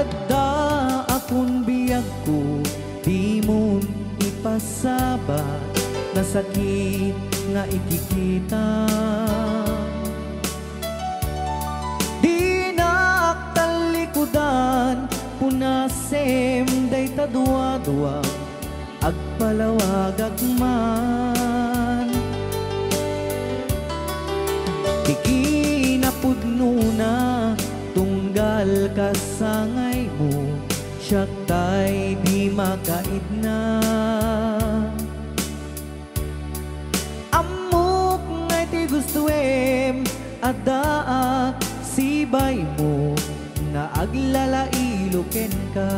Adda akong biyag ko, di mo ipasabat na sakit nga ikikita. Di naktalikudan, punasem day tadwa-dwa, agpalawag agman. Di kinapudno na, tunggal kasangay mo, siya tay di makaid na. Amok ngay ti gustuem, adaak sibay mo, na aglalailuken ka.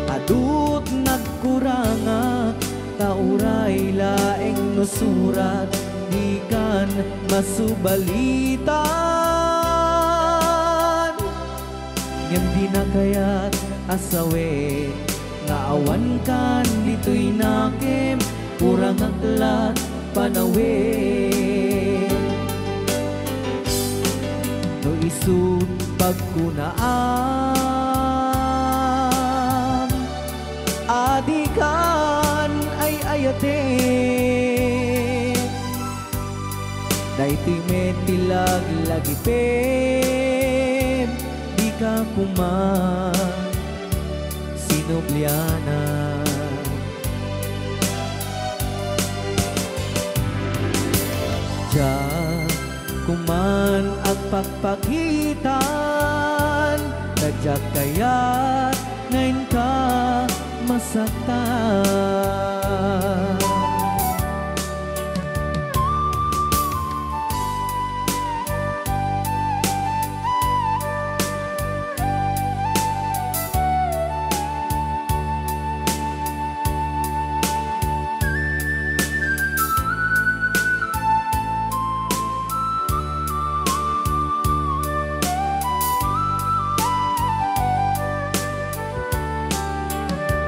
Adut nagkuranga, tauray laeng nusurat, di kan masubalitan. Ngem di na kaya't asawe, nga awan kan dito'y nakem, kurang aklat panawe. No isut pagkunaan, adikan ay ayate. Daytoy metilag lagi pem, di ka kuman sinubliana. Diyan kuman agpagpagitan, nadyak kaya't ngayon ka masaktan.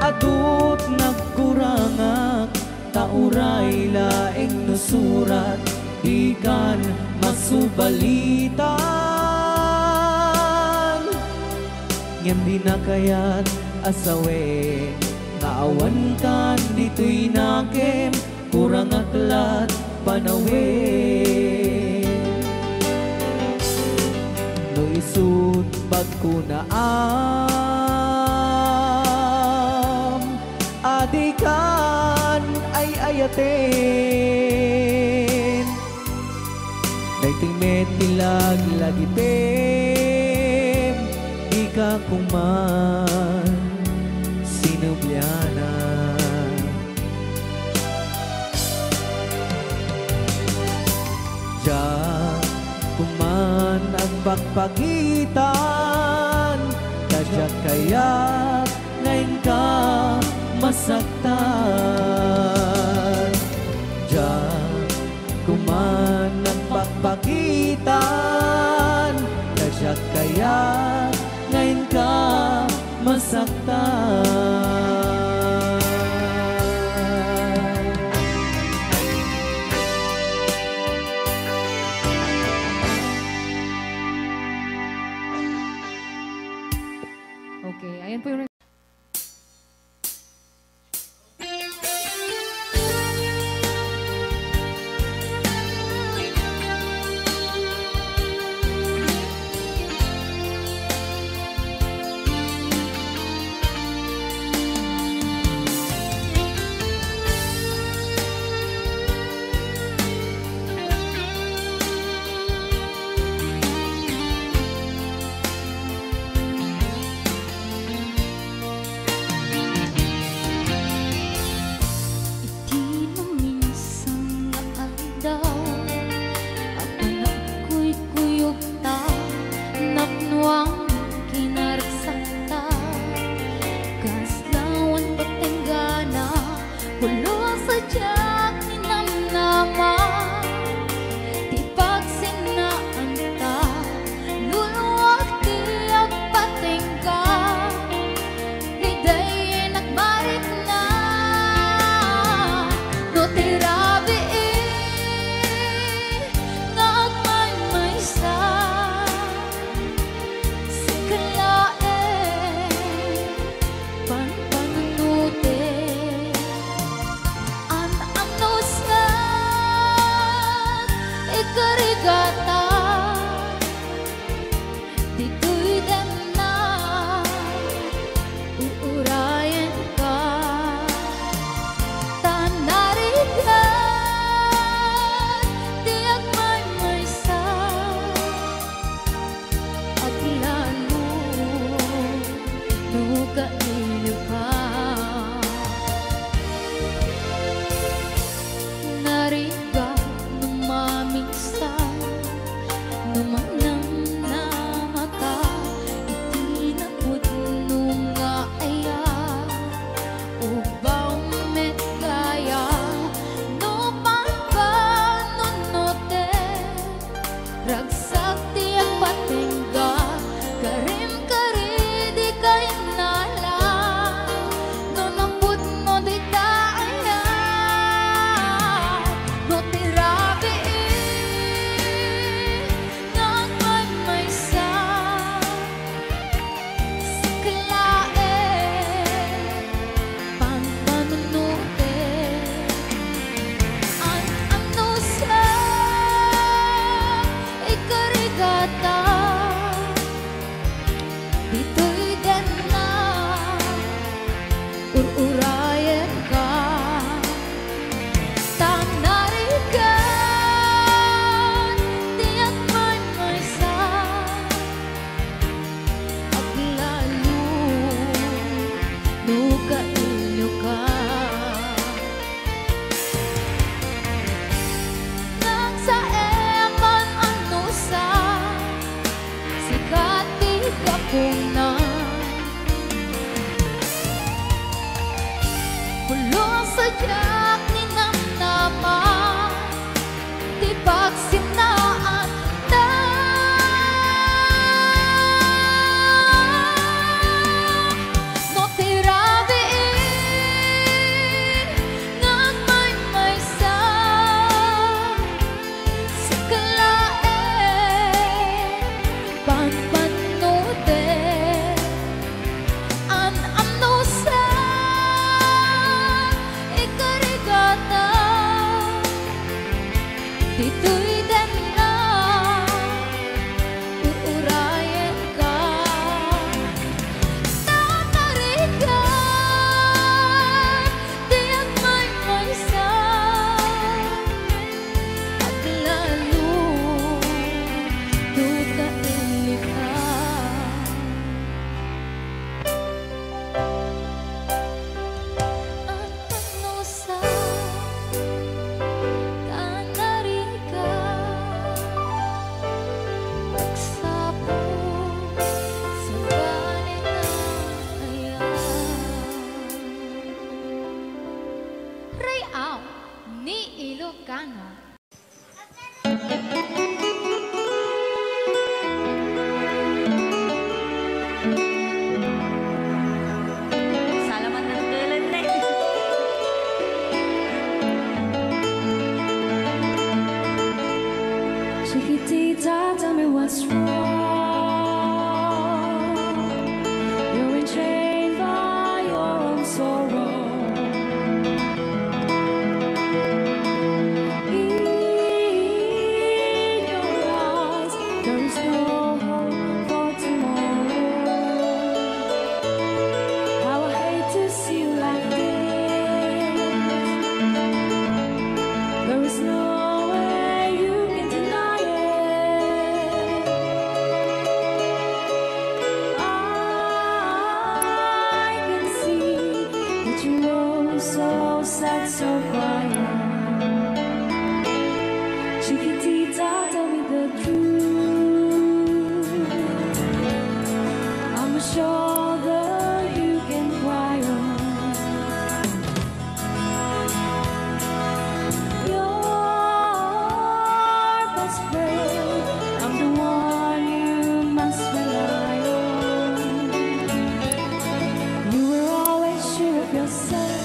Adut nagkurangak, tauray laeng nusurat, ikan masubalitan. Ngem di na kaya't asawe, naawan kan dito'y nakem, kurang aklat panawe. No isut pagkunaan, adikan ay ayaten. Daytoy metilag lagi pem, di ka kuman sinubliana. Diyan kuman agpagpagitan, kadyak kaya't ngayon ka masaktan. Diyan kuman nagpagpagitan, kadyak kaya't ngayon ka masaktan. Okay, ayan po yung Chiquitita, tell me what's wrong. You're enchained by your own sorrow. In your eyes, there is no hope for tomorrow. How I hate to see you like this. There is no way you can deny it. I can see that you're so sad, so quiet. Chiquitita, tell me the truth. I'm a shoulder you can cry on. Your best friend, I'm the one you must rely on. You were always sure of yourself.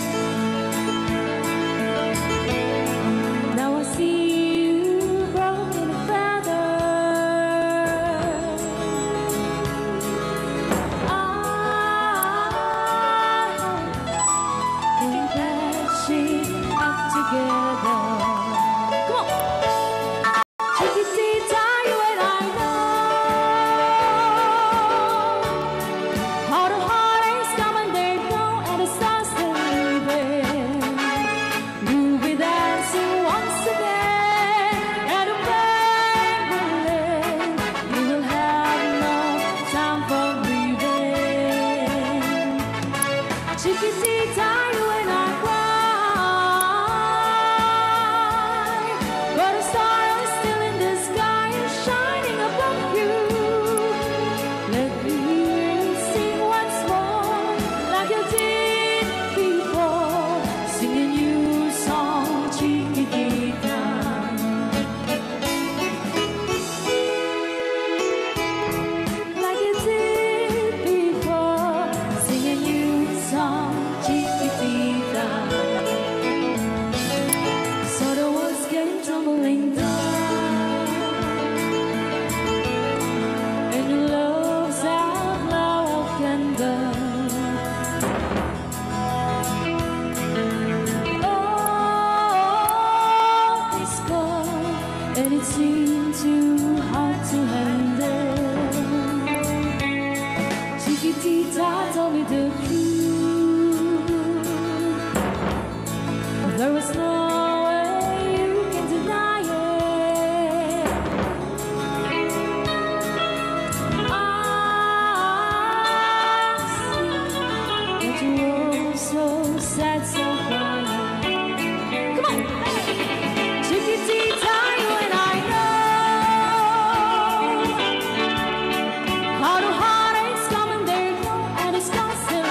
Now I see you broken a feather. I think that she's up together. Come on, Chiquitita, you and I know how the heartaches come and they go, and the stars they're leaving. You'll be dancing once again, and the band will end. You will have no time for breathing. Chiquitita, you and I cry, but a star is still in the sky and shining above you. Let me hear you sing once more, like you did before, sing a new song, Chiquitita. Like you did before, sing a new song, Chiquitita. So the words came tumbling down, and your love's outlaw candle. Oh, it's gone, and it seemed too hard to handle. Chiquitita, tell me the truth. There was no way you can deny it. I see that you're so sad, so quiet. Come on, Chiquitita, you and I know how the heartaches come and they go, and the scars still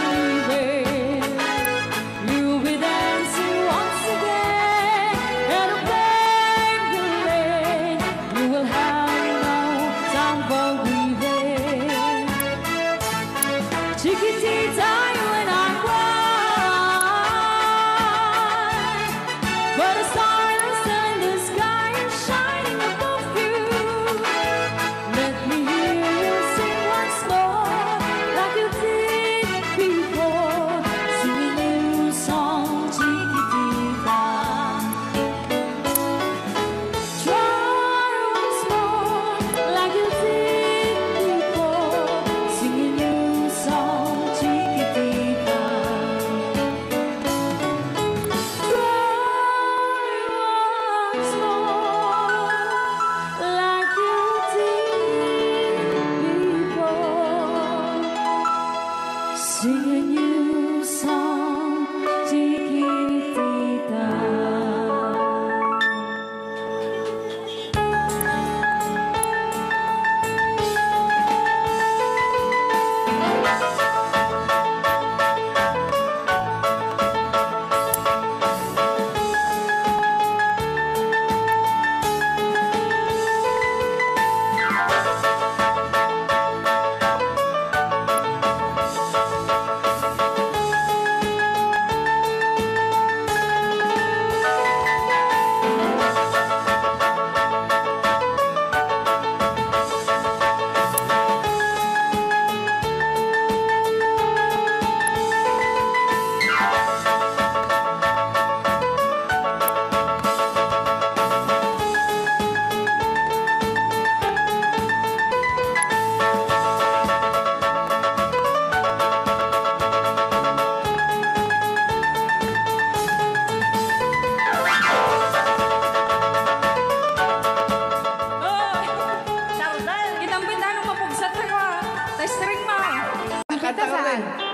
Ilocan.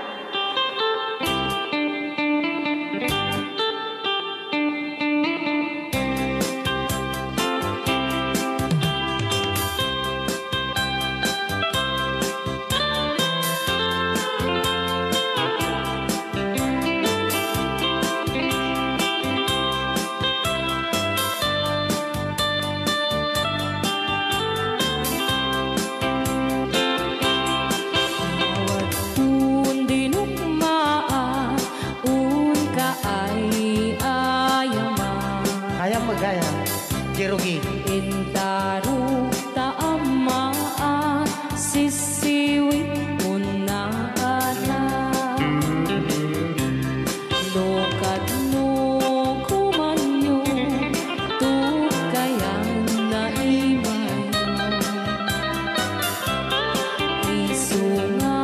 Jerugi. Intaru taamaan sisiwit mo na ata. Lokad mo kumanyo tukayan na imay. Isu nga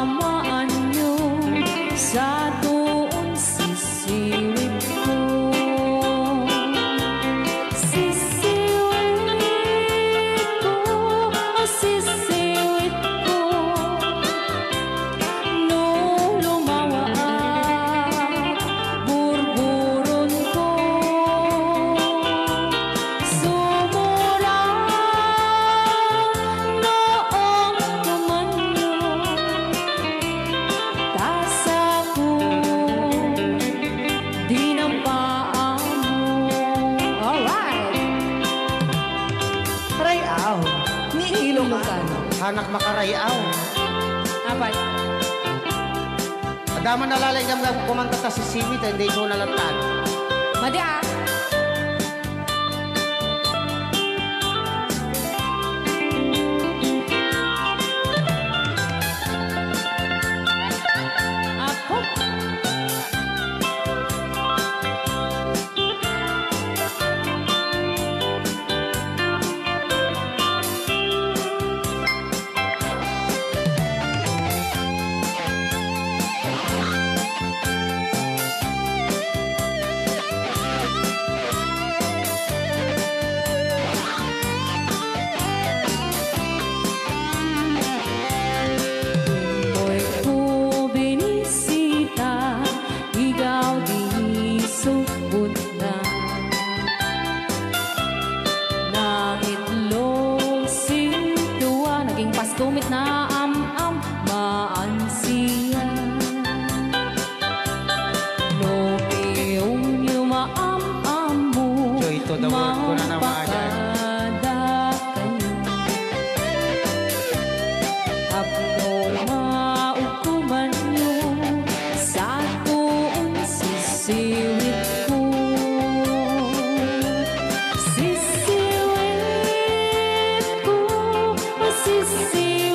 amaan nyo sa doon sisiwit ko. Anak makarayaw. Apat. Adaman nalalay kang kumanta ta si Simit, hindi ko nalatan. Madi ah. Tumit na am-am maansiya. Lopiyong yung maam-am mo mapakada kayo. Apno maukuman nyo sa tuon sisiwit ko. Sisiwit ko, sisiwit.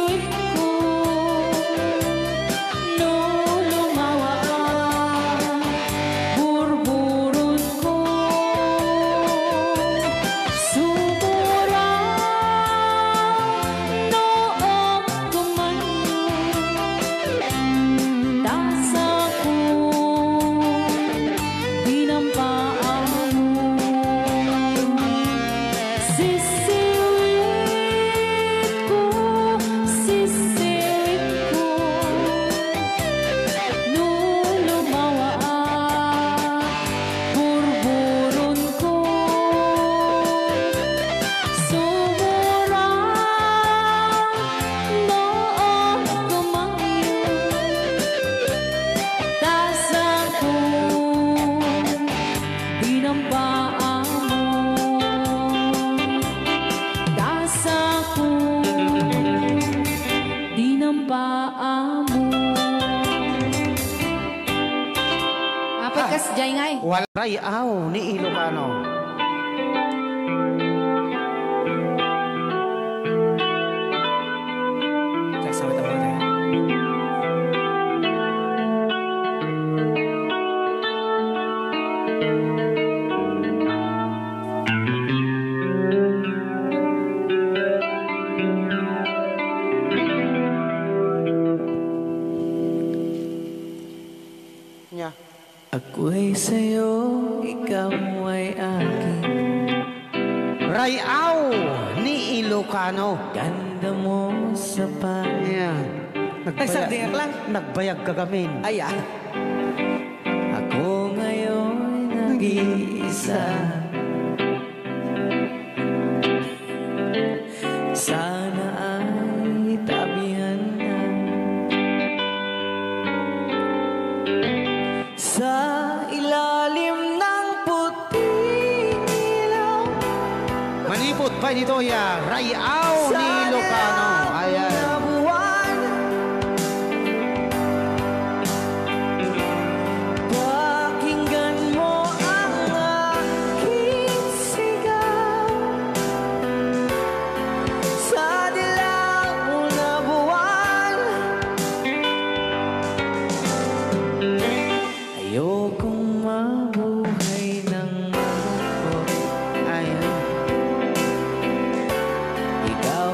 Rayaw ni Ilocano. Ako'y sa'yo, ikaw ay akin. Rayaw ni Ilocano. Ganda mo sa panya. Nagsagdingak lang. Nagbayag ka gamin. Ay, Ako ngayon nag-iisa. Sana ay tabihan na sa ilalim ng puting ilaw. Manipot pa dito ya. Rayaw ni Ilocano. Ayan. Pakinggan mo ang aking sigaw sa dilaw na buwan. Ayokong mabuhay ng malungkot. Ayan. Ikaw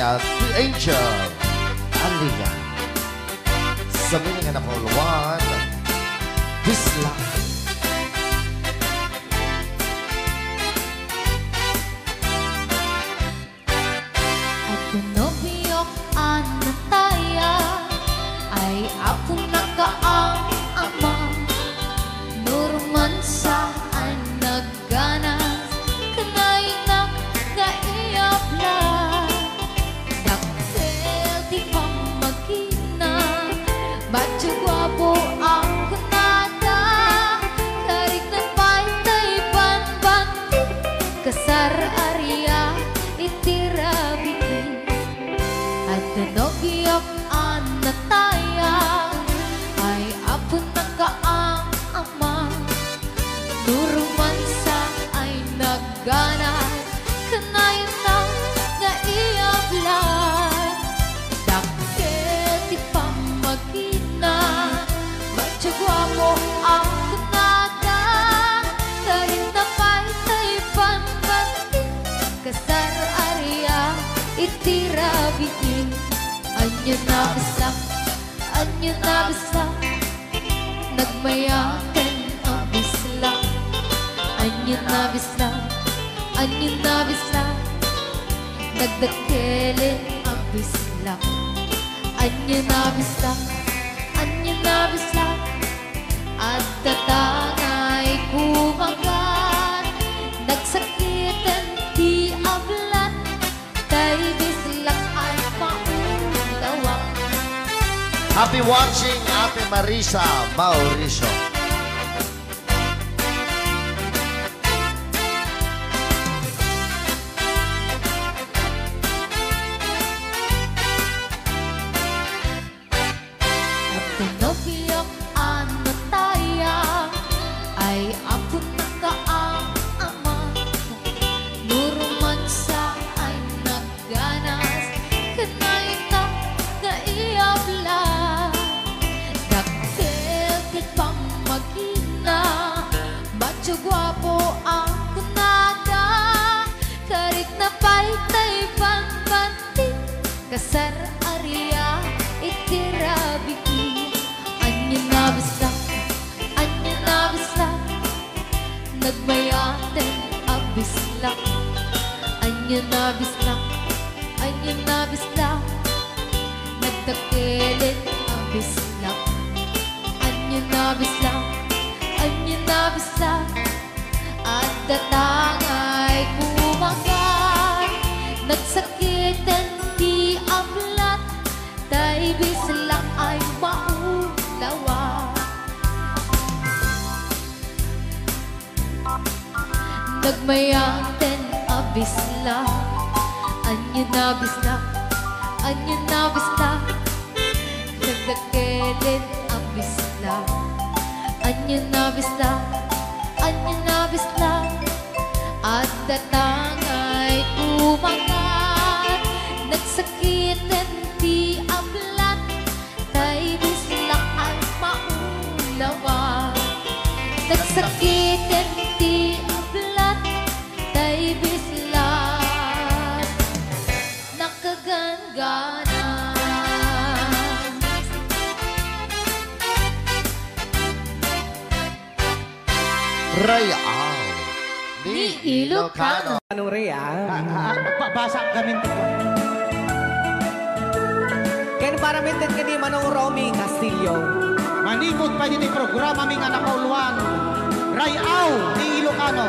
Nataya, The Angel, Alina. Sa meaning na Paul 1, This Love. Pinobiyok ang nataya ay ako nakaang ama. Nurman saan nagganas kanay nagkaiyapla. Daktil di pa magina ba't gwapo ang kunada. Karik na pa'y banbanti kasar area itirabi. At nanogyok ang nataya ay apo nakaang ama. Nurumansa ay nagganat kanayon na naiyablan. Daktil di pa magina ba't gwapo ang kunada. Karin na pa'y banbanti kasar area itirabiin. Anyo na bisla nagmayakan ang bisla. Anyo na bisla nagdakilin ang bisla. Anyo na bisla at tatangay kumagat. Nagsakitan di ablan tay bisla ay maulawa. Happy watching, Ate Marisa Mauricio. At pinobiyok ang nataya ay apo nakaang ama. Nurumansa ay nagganas kanay na naiyabla. Daktil di pa magina ba't gwapo ang kunada. Karik na pa'y banbanti kasar area itirabi. Anyo na bisla nagmayaten ang bisla. Anyo na bisla nagdakilin ang bisla. Anyo na bisla at tatangay kumagat. Nagsakitan di ablat tay bisla ay maulawa. Nagmayaten ang bisla. Anyo na bisla nagdakilin ang bisla. Anyo na bisla at tatangay kumagat. Nagsakitan di ablat tay bisla ay maulawa. Nagsakitan di ablat tay bisla nakagangana. Rayao, ni Ilocano. Anong Rhea? Basa kami. Ken paramitin ka di Manong Romy Castillo. Manipot pa din yung programa ming anak Paul 1, Rayao, ni Ilocano.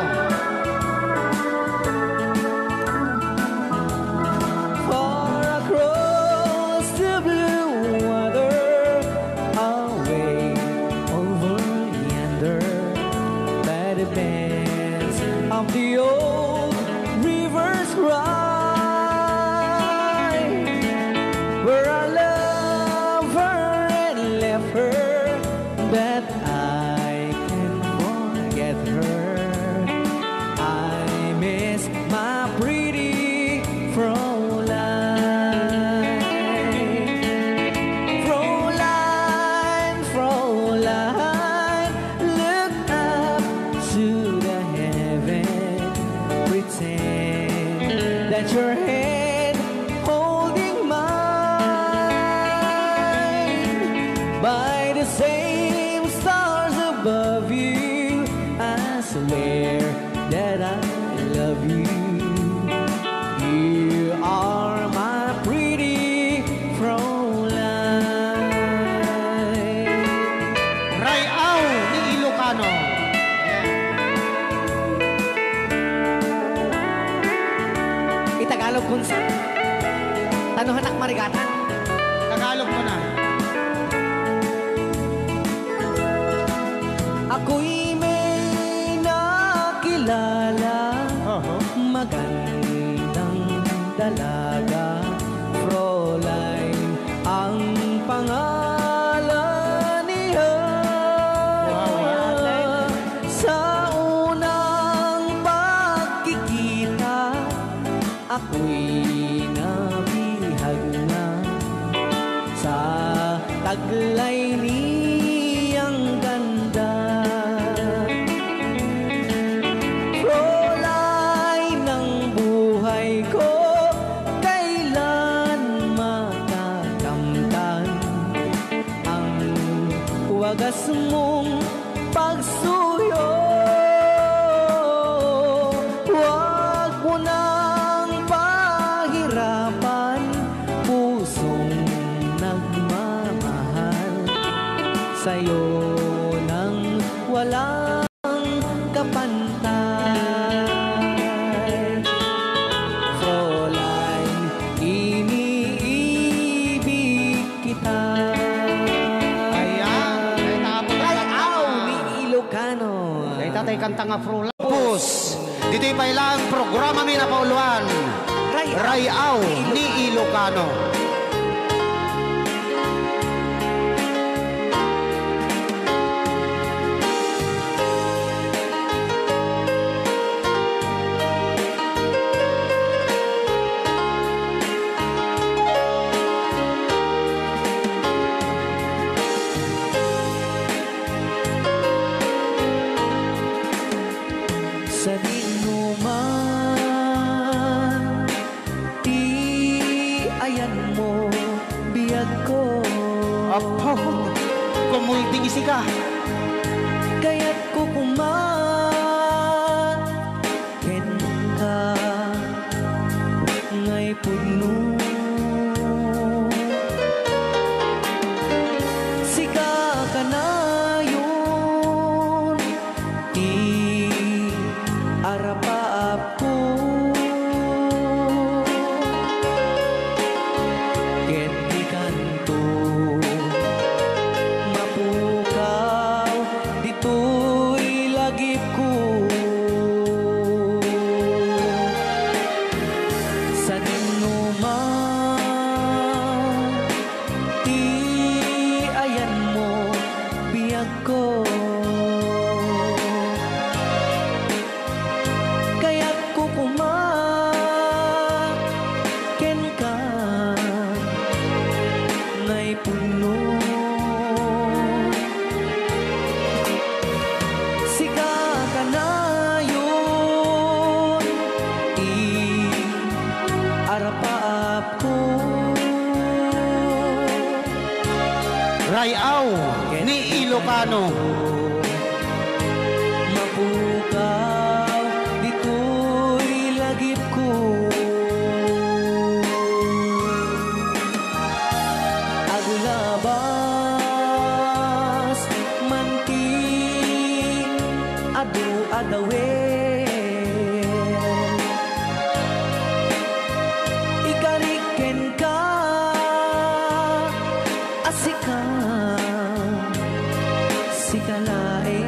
Far across the blue water, away over yonder, by the banks of the old rivers ride, where I love her and left her, but I can't forget her. I miss my pretty Fräulein. Fräulein, Fräulein, look up to the heaven, pretend that your hand hold love you. You are my pretty Fräulein. Rayaw ni Ilocano. Itagalog kung sa tanuhan ak marigatan. Tagalog mo na. Ako'y may nakilala, magandang dalaga, Fräulein ang pangalan niya. Sa unang pagkikita, ako'y nabihag na sa taglay niyang ganda. Fräulein ng buhay ko, kailan matakamtan ang wagas mong pagsuyo. Huwag mo nang pahirapan pusong nagmamahal sa'yo nang walang kapantay. Fräulein, iniibig kita. Ayan. Rayaw ni Ilocano. Kay tatay kanta nga Fräulein. Pus. Dito'y pailang programa mi na pauluan. Rayaw ni Ilocano. Sa dinuman, di ayan mo biyag ko. Apo. Kumulding isi ka. Kaya't ko kuman ken ka ngay puno. Sika ka na yun, arapaap ko. Ket di kanto mapukaw, dito'y lagip ko. Sa dinuman, di ayan mo biyag ko. Kaya't kukumaken ka ngay puno. Sika ka na yun, arapaap ko. Rayaw ni Ilocano. Mapukaw, dito'y lagip ko. Aglabas, manti, adu-adawe. Ikariken ka, asika, sikalae.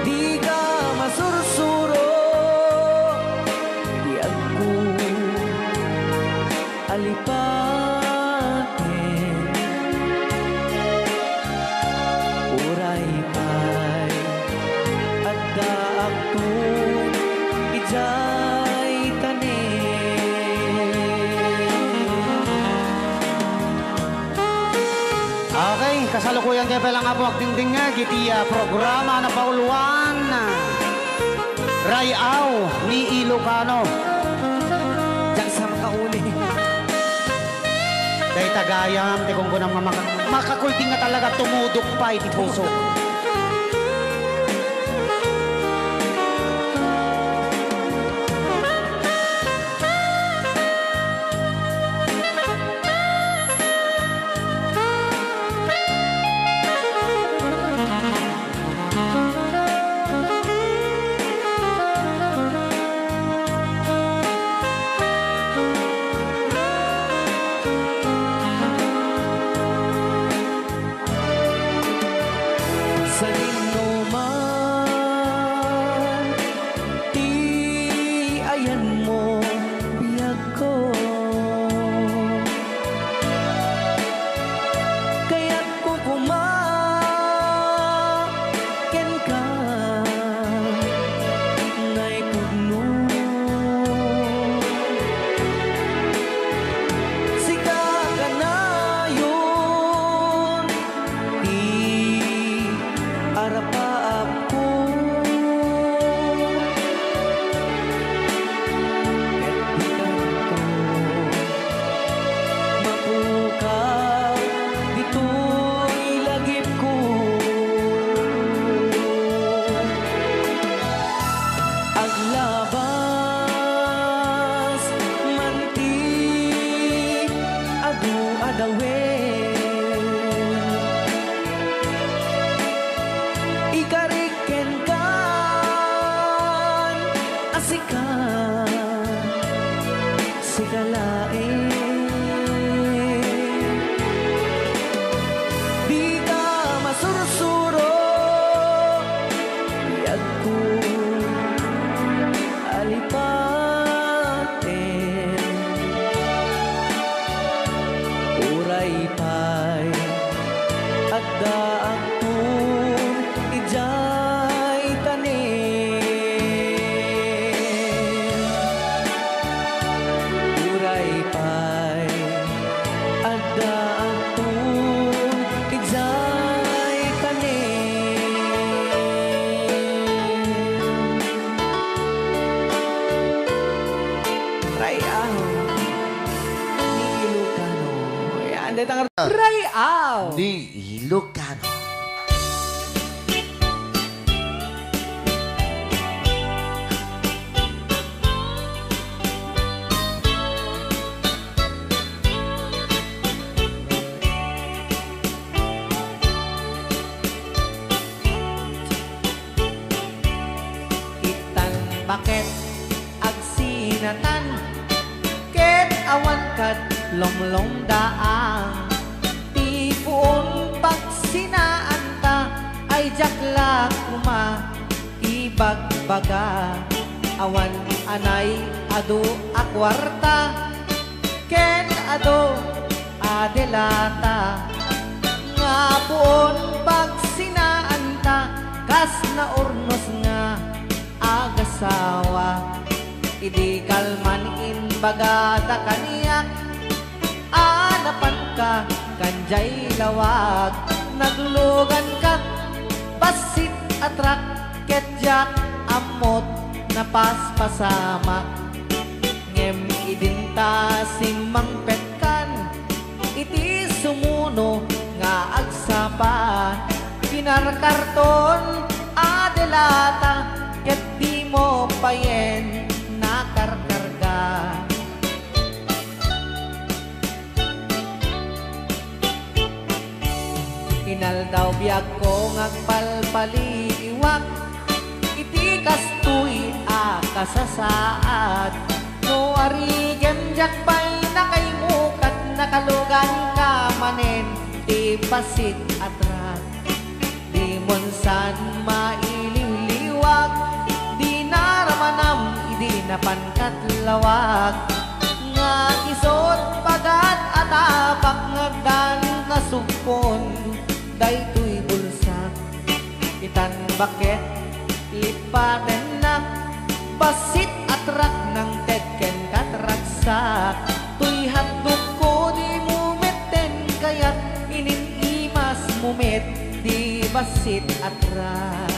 Di ka masursuro, di ako alipatin. Uray pa'y at daak to, ijay tanin. Okay, kasalukuyan kayo palang nga po agdingding nga gitiya programa na pauluan. Rayaw ni Ilocano. Diyan sa makauli. Day tagayam, di kung kunang makakulting nga talaga tumudok pa iti puso. Au ni Ilocano. Itan bakit agsinatan ket awan kat longlong daang ti puon pagsinaan ta ay jaklak uma ibagbaga awan anay adu akwarta ken adu adelata nga puon pagsinaan ta kas na urnos nga agasawa idi kalman bagada kaniyak anapan ka kanjay lawag naglugan ka basit atrak ketjak amot na paspasama ngem idinta simang petkan iti sumuno nga agsapa pinarkarton adelata ket di mo payen nakarkarga inal daw biyag ko ngagpalpaliwak iti kastuy kasasaad no arigem jakpay nakaimukat nakalugan ka manen di pasit atrak di monsan maililiwag di naramanam idi napankat lawag nga isot pagat atapak ngagdan kasugpon daytoy bulsak itan bakit lipaten na basit atrak ng tedken katraksak tuy handog ko di mumeten kayat ininimas mumet di basit atrak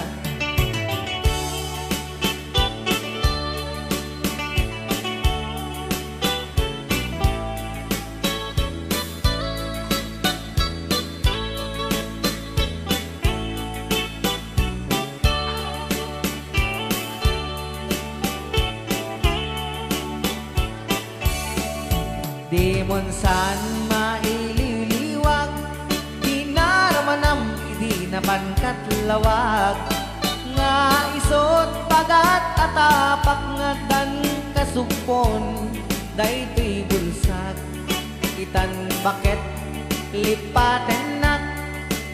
di monsan maililiwag di naramanam idi napankat lawag nga isot pagat atapak nga dan kasugpon daytoy bulsak itan bakit lipaten na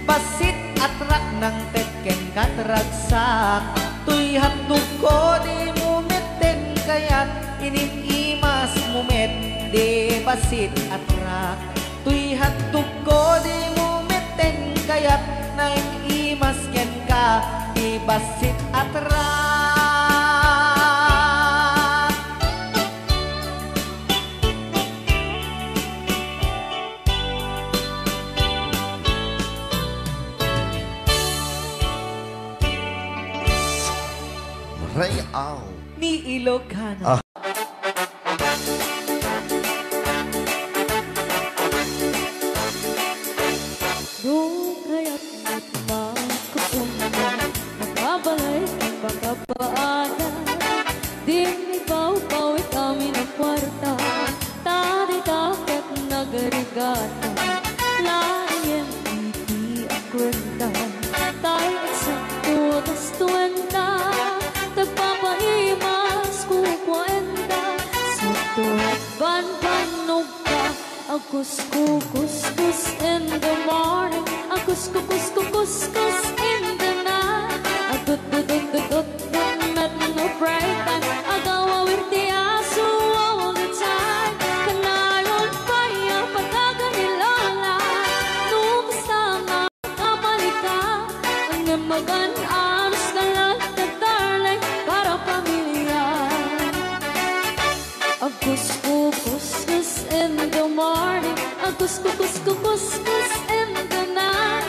basit atrak ng tetken katragsak tuy handog ko di mumeten kayat ininimas mumet di basit atrak tuy handog ko di mumeten kayat naimas ken ka di basit atrak Rayao ni Ilocano. Kaya't magkapunta nakabalik ang pagkapaanan di ikaw-pawit kami ng kwarta tadi-takit nagarigata layan iti ang kwenta tayo eksakto tas tuwenta tagpapaimas kukwenta sakto ban-banog ka kus-kus in the morning kus-kus in the night tut-tut-tut-tut met no bright time agawawirti aso all the time kanayon pa yung pagkaganilala nung kasama kapalika ang magan anos ka lang na darling para pamilya kus-kus in the morning kus-kus in the night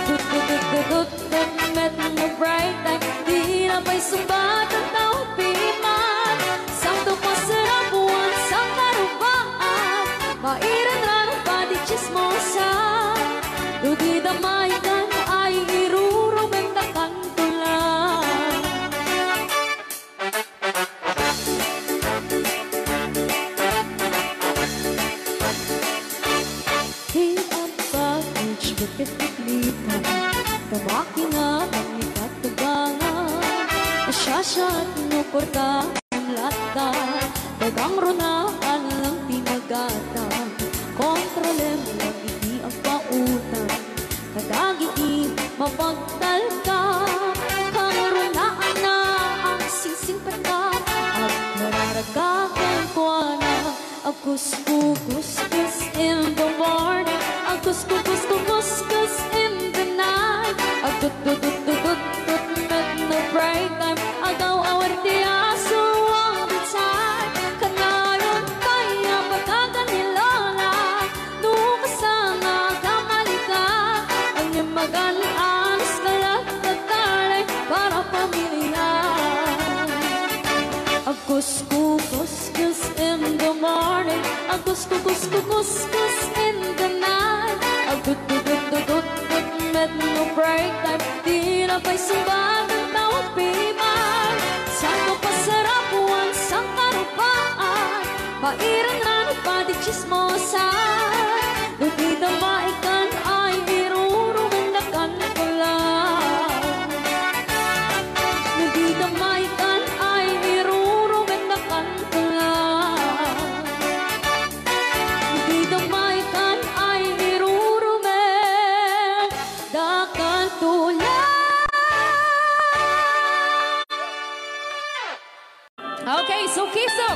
tut-tut-tut met no bright time di na pa'y sumbat ang taong piman sakto pa sarap buwan sang karubaan mairan ranong padi chismosa Masyasya at nuporta ang lata, dagang runaan lang tinagata, kontrolem lang iti ang pautang, kadagiti mapagtal ka, kang runaan na ang sising pata, at nararagagan ko na, agus-gus in the morning, agus-gus in the night, agut-gut-gut-gut no break time, agaw awar di aso ang bitay, kanayon kaya pagkaganilala, nukasanga kamalika, ang iyong mag-alas kalat-katalay para pamilya. Agus-gus in the morning, agus-gus in the night, agut-gut-gut no break time, di na pa'y sumbag ang tawag piman. Saan ko pasarapuan sa karupaan, pairan at pati chismosan, nagkita maikan ay irurumandakan ko lang. Nagkita maikan ay irurumandakan ko lang. Nagkita maikan ay irurumandakan ko lang. Okay, so Kiso.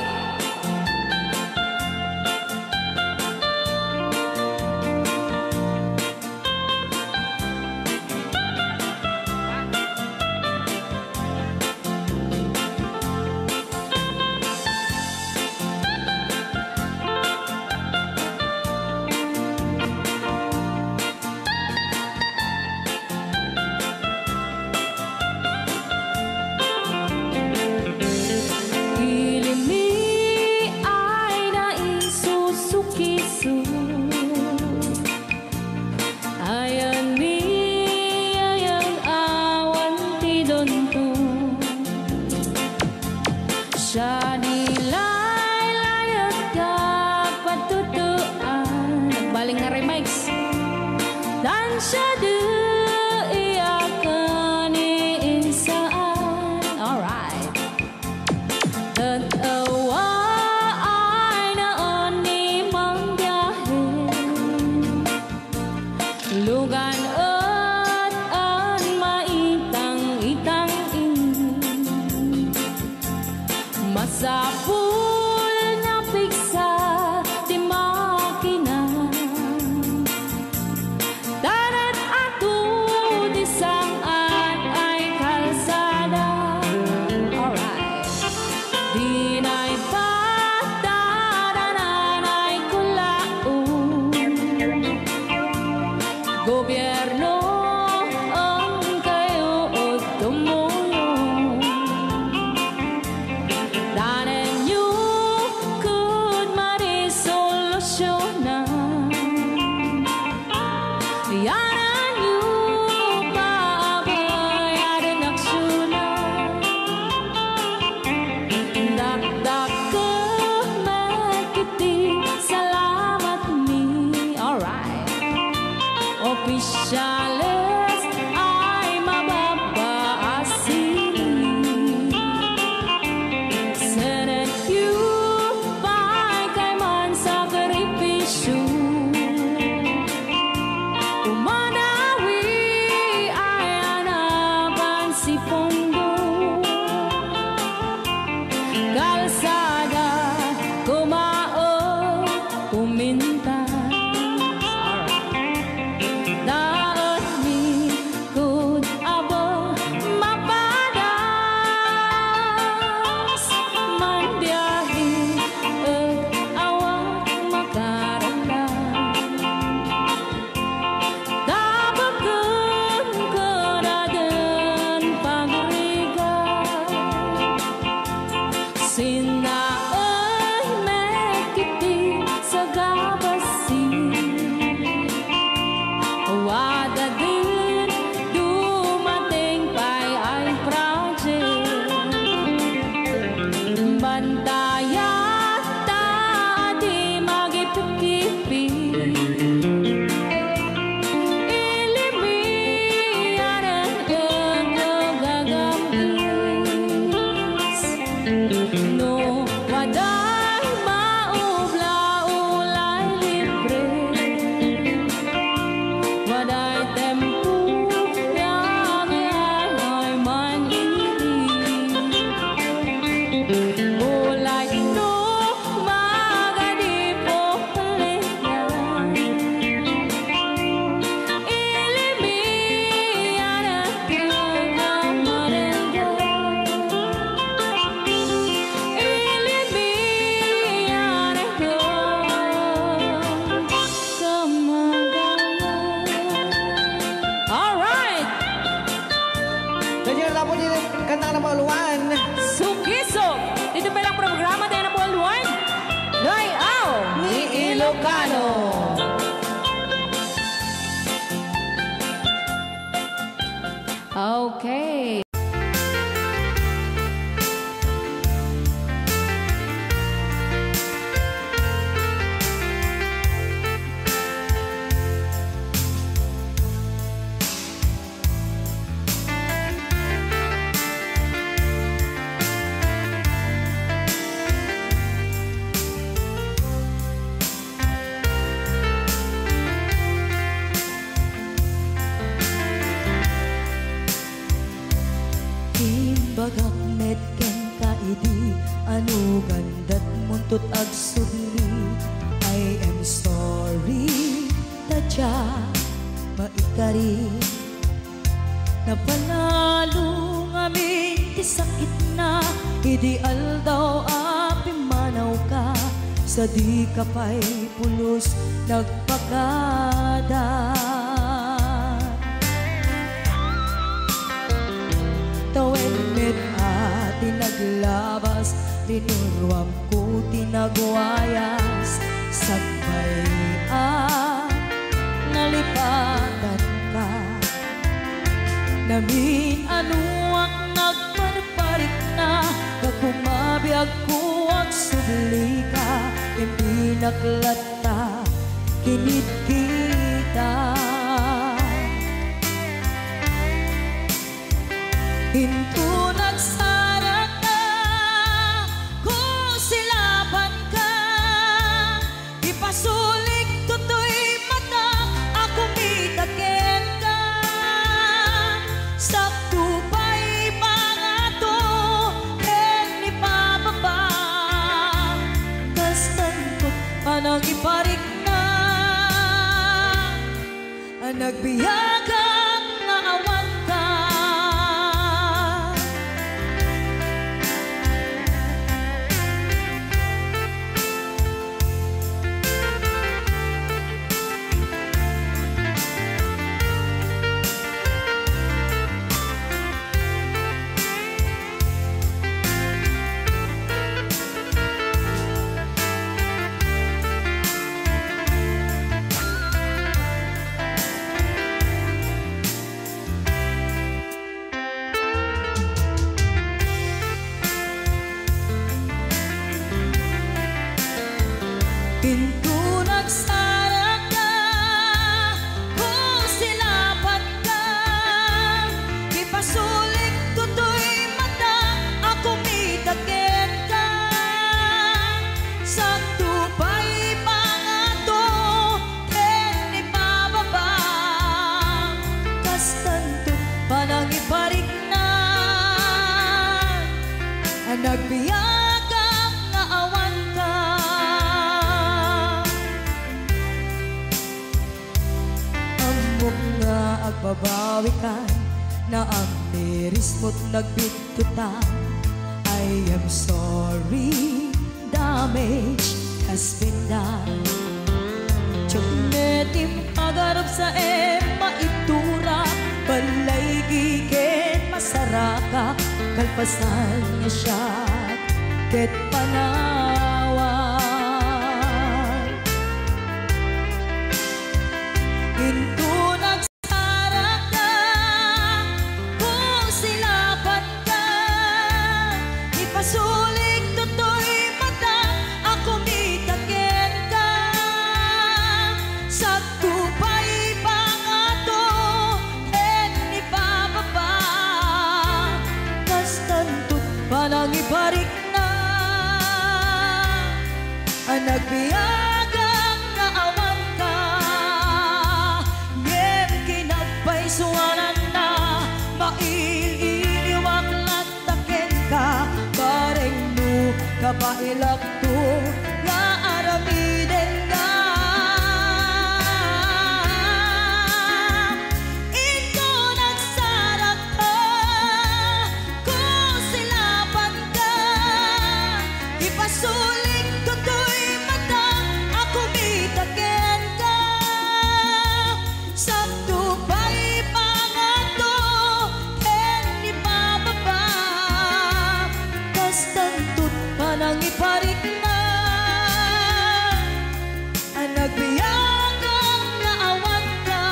Siya nilay-layat ka patutuan, nagbaling na remix, dan siya iyakan iinsaan. Alright. Tatawa ay naon ni mang biyahe, lugan at an maitang-itang masapul na pigsa di makina, darat ato di saan ay kalsada. Alright. Di na'y patadanan ay kulaon, gobyerno ang kayo o tumulong. Danen you No, waday maubla-ulay libre, waday tempo yang man ini. Ulay no magadipo leyan, ilimiyan at kagamarenga, ilimiyan at kagamarenga. Alright! Ganyan lang po din kanta ng Pauluan. Sukisok. Dito pa lang programa tayo na Buwan Luan. Rayaw Ni Ilocano. Okay. Bagak medken kaidi anu gandat muntut ag sudli. I am sorry tadya maikari napanalo ngamin ti sakit na ideal daw api manaw ka sa di kapay pulos nagpakada. Tawen met ati naglabas, tinuruam ko tinagwayas. Sagbay nalipatan ka, namin anuang nagparparik na. Pagkumabiyag ko ang subli ka, hindi naklata, kinit kita. Hinto nagsarag ka, kung silaban ka, ipasulik tutoy mata, ako mitakin ka. Sakto pa'y pangato, en ipababa, kastantot panang iparik na, ang nagbiyagang naawan ka. Pinto nagsarag ka, kung silaban ka, ipasulik tutoy mata, ako mitakin ka. Sakto pa'y pangato, en ipababa, kastanto panang iparik na, ang nagbiyagang naawan ka. Nga agbabawi ka na ang miris mo't nagbitutan. I am sorry, damage has been done. Tiyagnetim agarap sa maitura, balay gigit masaraka, kalpasan niya siya ket panawan. Hinto nagsarag ka, kung silaban ka, ipasulik tutoy mata, ako mitakin ka. Sakto pa'y pangato, en ipababa, kastantot panang iparik ang nagbiyagang naawan ka. Ngem kinapay suwanan na, maililiwag lataken ka. Bareng nu kapailak to, nga aramiden ka. Ito nagsarap ka, kung silapan ka. Ipasuling ko to'y mata, ako bitaken ka. Sakto ba'y pangato, ken ipababa. Kastantut pa nang iparik na, ang nagbiyagang naawan ka.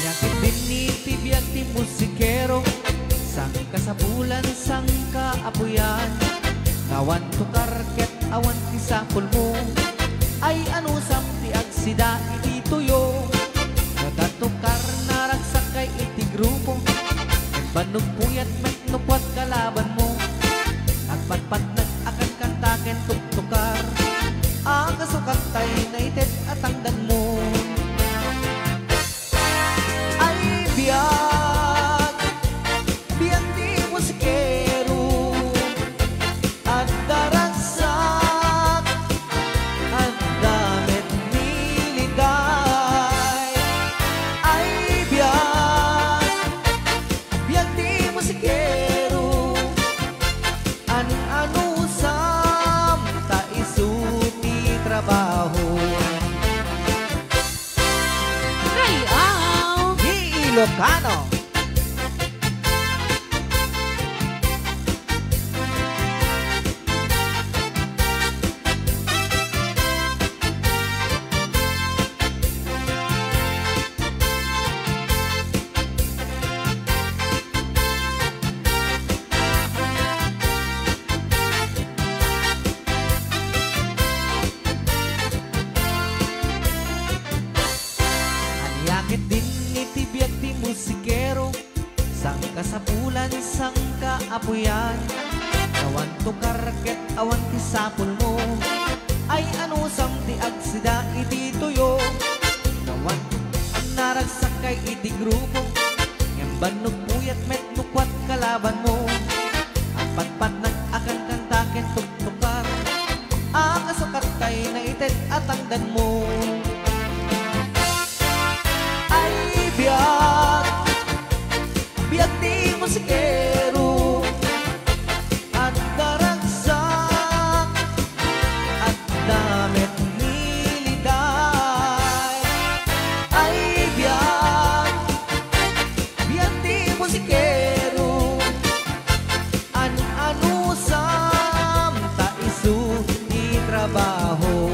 Yakit din ni tibiyag ti musikero, sang kasabulan sang kaapuyan. Nawan to karket awan ti sapul mo, ay ano sam ti agsida iti tuyo. Nagatukar naragsak kay iti grupo, banog puyat met nukwat kalaban mo. Agpatpat nag-akan kantaken tuktukar, ang kasukantay na itet at tangdan mo. Ay biyag, biyag di musikero, at daragsak, at damit niligay. Ay biyag, biyag di musikero, ano sam ta isuti trabaho. Rayaw! Di Ilocano. Yakit din ni tibiyag ti musikero, sang kasapulan sang kaapuyan. Awan to karket awan ti sapul mo, ay ano sam ti agsida iti tuyo. Nawan ang naragsak kay iti grupo, ngemban puyat met nukwat kalaban mo. Ang patpat nag-akan kantaken tuktukar, ang kasukat kay na itet at tangdan mo. Ay biyag, biyag di musikero, at daragsak, at damit niliday. Ay biyag, biyag di musikero, ano sam ta isu di trabaho.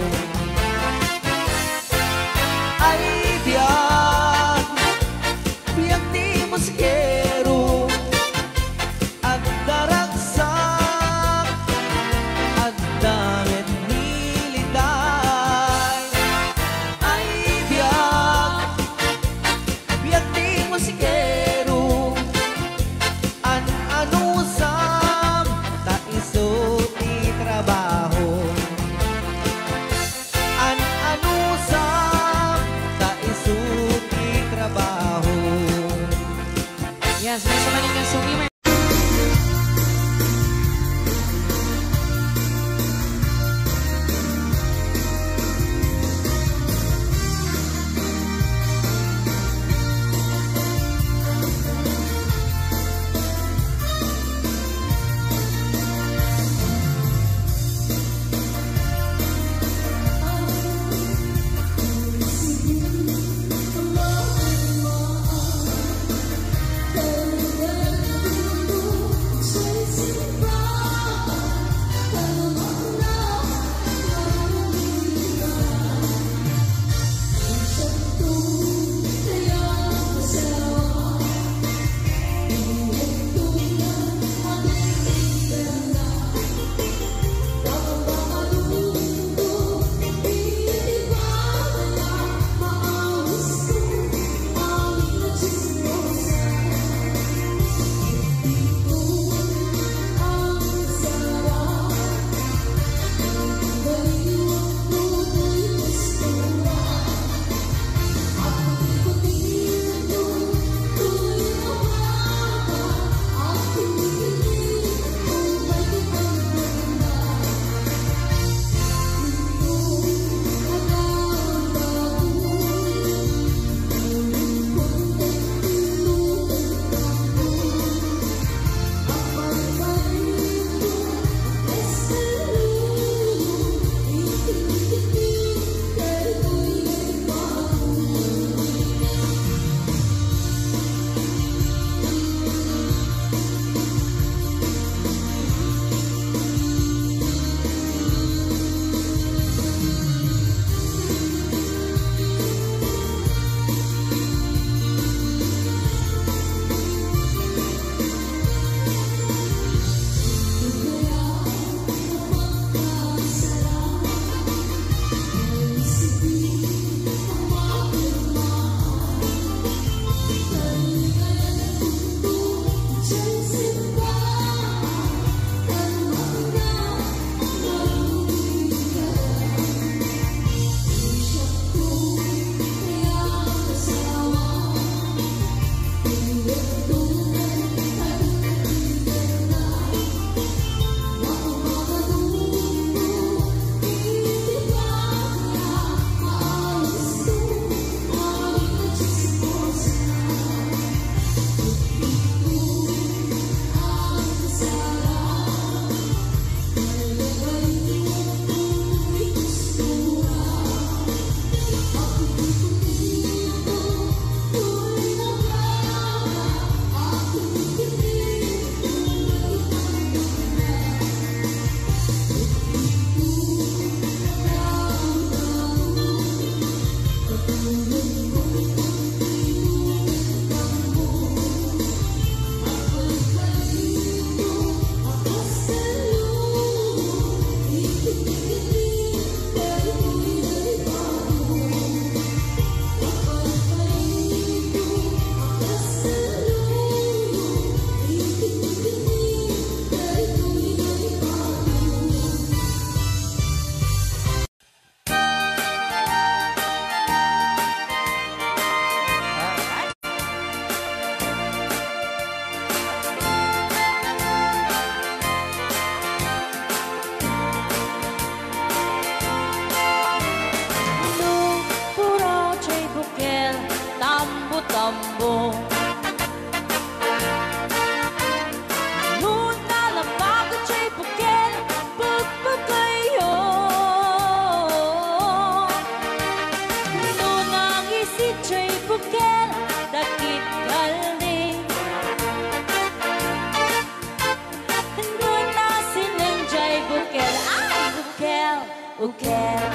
ukel.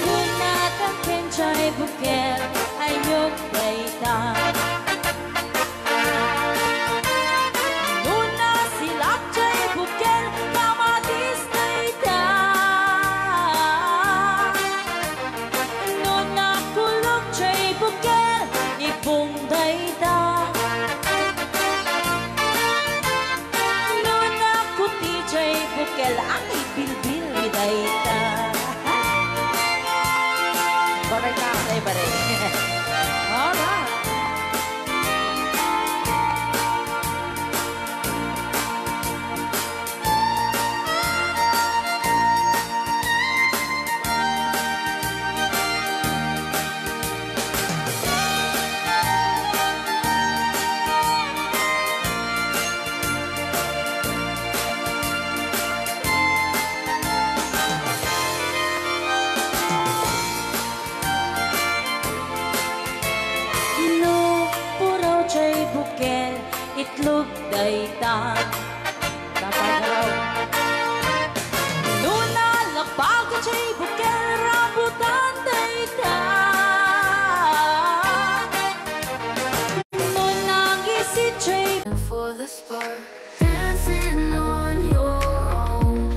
Luna tang kenchay bukel ayok dayta. Luna silak chay bukel kamatis dayta. Luna kulok chay bukel ipong dayta. Luna kuti chay bukel ang ibilbil dayta. Baray ka kay baray. Alright. Bukel, itlog dayta. Tapagaraw. Luna, labago chay bukel, rambutan dayta. Luna, gisit chay. For the spark, dancing on your own.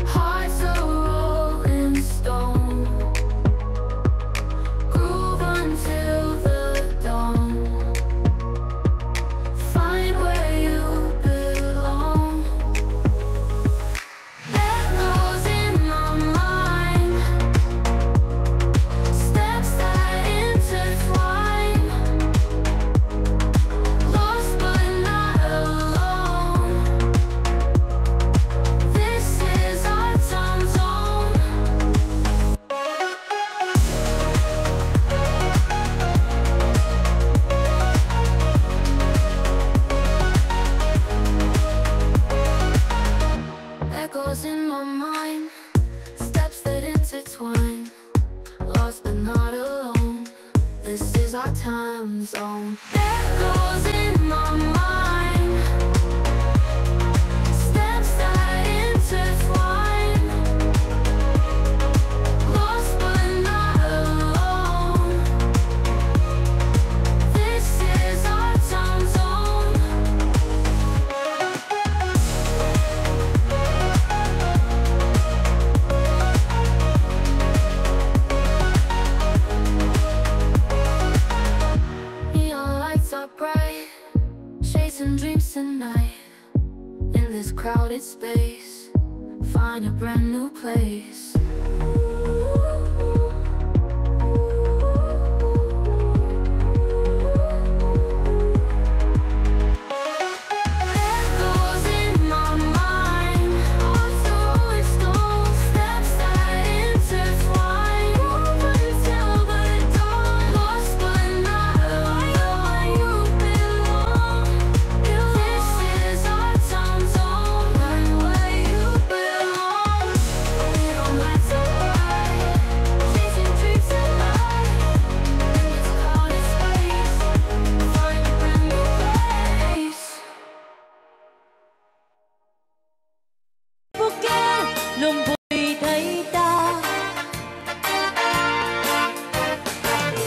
Hearts are rolling stone. Groove until the dawn. Find where you belong. Echoes in my mind. Steps that intertwine. Lost but not alone. This is our time zone. Echoes in my mind, steps that intertwine. Lost but not alone. This is our time zone. Echoes in my mind, steps that intertwine. Lost but not alone. This is our time zone. Neon lights are bright, chasing dreams tonight. In this crowded space, find a brand new place. Echoes in my mind, hearts are rolling stone. Steps that intertwine. Move until the dawn. Lost but not alone. You belong. This is our time zone. Right where you belong. We don't have to hide. Chasing dreams tonight. In this crowded space, find a brand new place. Bukel, lumboy dayta.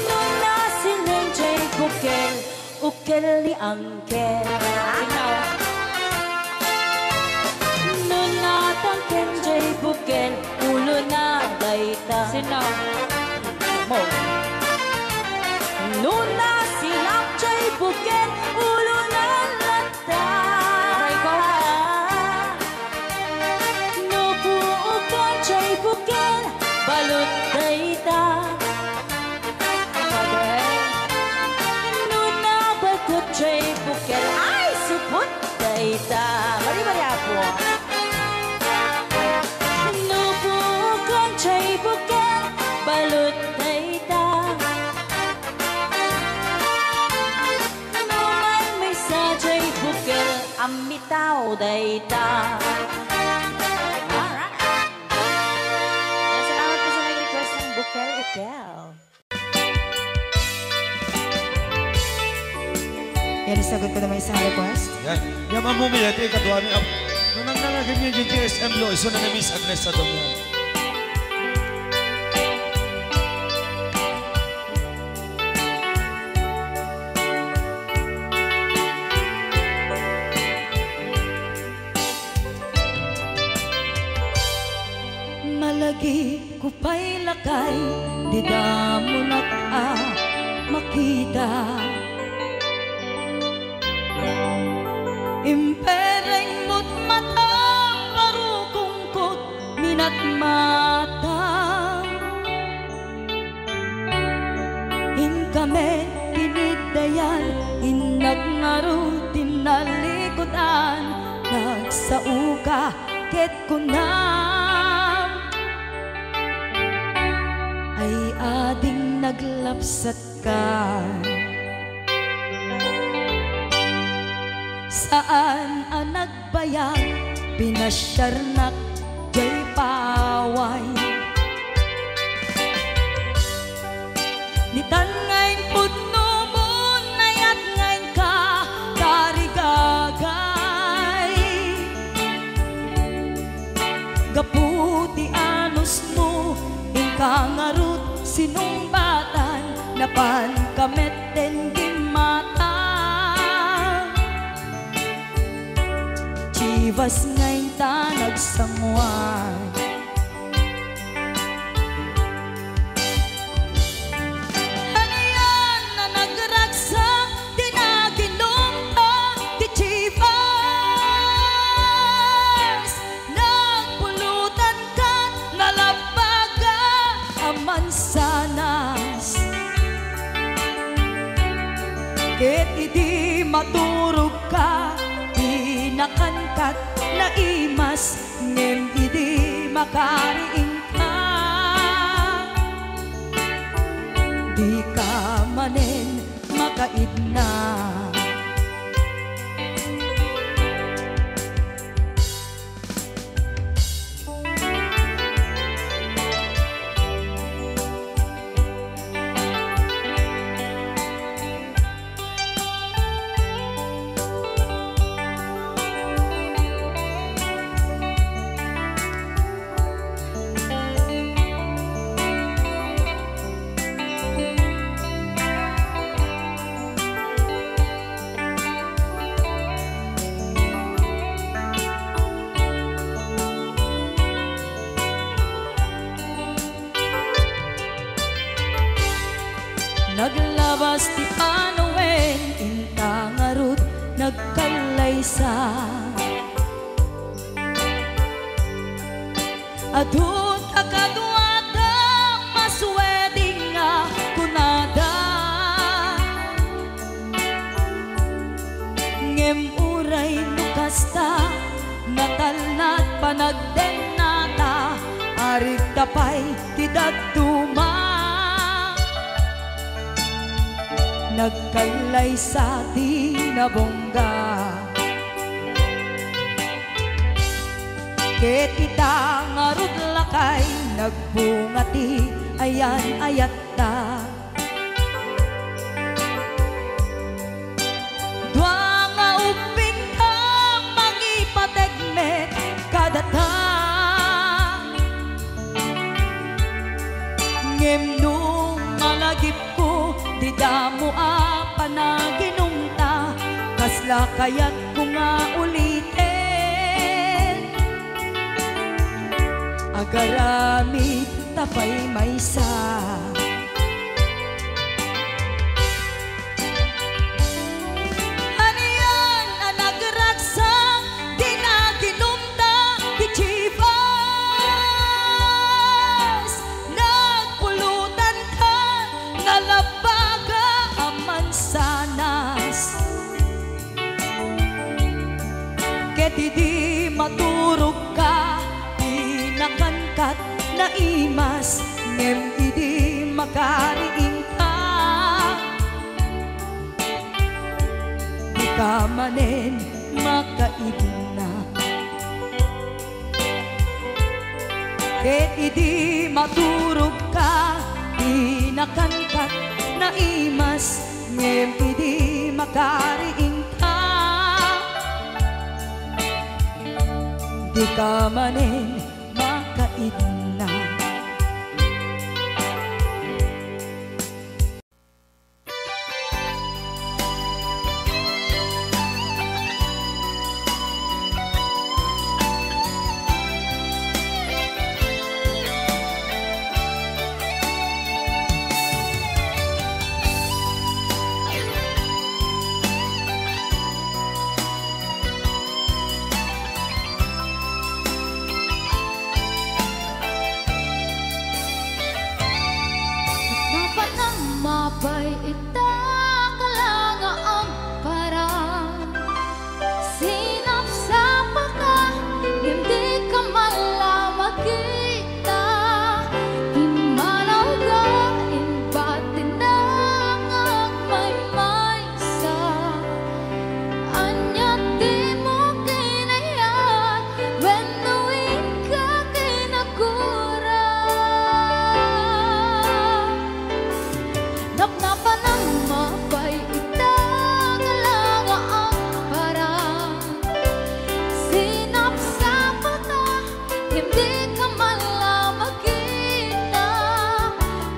Luna silang chay bukel, ukel ni angkel. Luna tangken chay bukel, ulo na dayta. Sinaw. Mo. Luna silak chay bukel, ulo na lata. Nubuukan chay bukel, balot dayta. Luna bagot chay bukel, ay supot dayta. Bari-bari apo. Nubuukan chay bukel, balot dayta. Numan may sa chay bukel, amitaw dayta. Alright. Salamat po sa nag-request ng bukel ukel. Yan, isagot ko naman isang request. Yan. Yan ang mumiyati, katuwa ni ganyan yung GSM lo. Iso na Miss Agnes sa domo. Malagi ko pa'y lakay, di mo makita. Impereng mo't mata, parukungkot, minat mata. Kami tinidayan, inagnaro tinalikodan, nagsauka ket kunam ay ading naglapsat ka. Saan ang nagbayag, pinasyarnak jay paway. Nitan ngayon pudno mo, nayat ngayon ka, tarigagay. Gaputi anus mo, ingkangarut sinumbatan, napan kamet den gimata. Chivas ngayon ta nagsangway. Ket idi maturog ka, inakankat na imas, ngem idi makariing ka. Di ka manen makaidna. Naglabas ti Panoen, intangarut nagkalaysa. Adun akaduada, masweding nga kunada. Ngem uray nukasta, natalnat panagdenata, arig tapay tidagduma. Nagkailay sa tinabongga, ket itangarut lakay, nagbungati ayan ayat ta. Dua nga uping ka, mangipategmet kadata. Ngem nung malagip ko, di damo panaginumta, kasla kaya't ko nga ulitin. Agaramit tapay maysa. Aniyan ang nagragsak, di naginumta, di chivas. Nagpulutan ka, nalabaga sanas, ket idi maturog ka, inakankat na imas, ngem idi makariing ka. Di ka manen makaidna, ket idi maturog ka, inakankat na imas, ngem idi makariing ka. di ka manin makaidna. Dapat nang mapay itakalaga ang parang sinapsapa ka, hindi ka malamagita. Himalaw ka, imbatin na ang may sa anya di mo kinaya, benuin ka kinagura. Napnapan ang mapay itagalaga ang parang sinapsapa ka, hindi ka malamagita.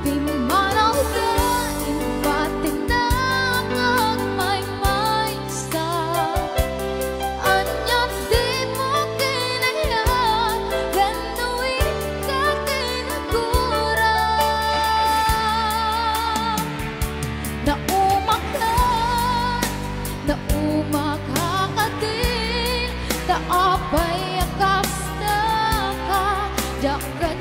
Pimanaw ka, imbatin na ang may sa anya di mo kinaya, benuin ka kinagura. Naumak hakadin, taapay akas na ka, jagat